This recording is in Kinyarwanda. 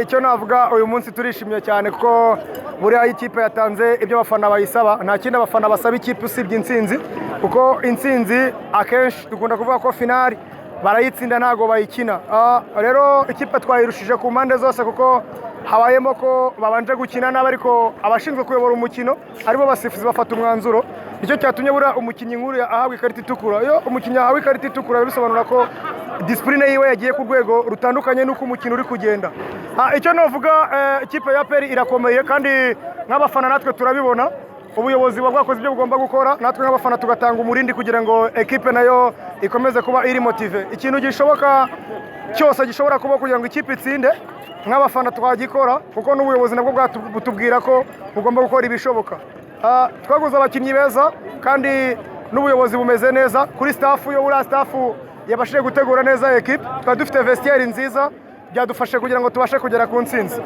icyo navuga uyu munsi turishimye cyane kuko buriya ikipe yatanze ibyo abafana bayisaba, nta kindi abafana basaba ikipe usibye intsinzi, kuko intsinzi akenshi dukunda kuvuga ko finali barayitsinda ntago bayikina. Rero ikipe twayirushije ku mpande zose kuko habayemo ko babanje gukina nabi, ariko abashinzwe kuyobora umukino aribo basifuzi bafata umwanzuro. Nicyo cyatumye buriya umukinnyi nkuru ahabwa ikarita itukura. Iyo umukinnyi ahawe ikarita itukura bisobanura ko disipurine yiwe yagiye ku rwego rutandukanye n'uko umukino uri kugenda. Icyo navuga, ikipe ya APR irakomeye kandi nk'abafana natwe turabibona. Ubuyobozi buba bwakoze ibyo bugomba gukora, natwe nk'abafana tugatanga umurindi kugira ngo ekipe nayo ikomeze kuba iri motive. Ikintu gishoboka cyose gishobora kuba kugira ngo ikipe itsinde, nk'abafana twagikora, kuko n'ubuyobozi nabwo butubwira ko bugomba gukora ibishoboka. Twaguze abakinnyi beza kandi n'ubuyobozi bumeze neza. Kuri staff yo buriya staff yabashije gutegura neza ekipe, tukaba dufite vestiaire nziza byadufashe kugira ngo tubashe kugera ku ntsinzi.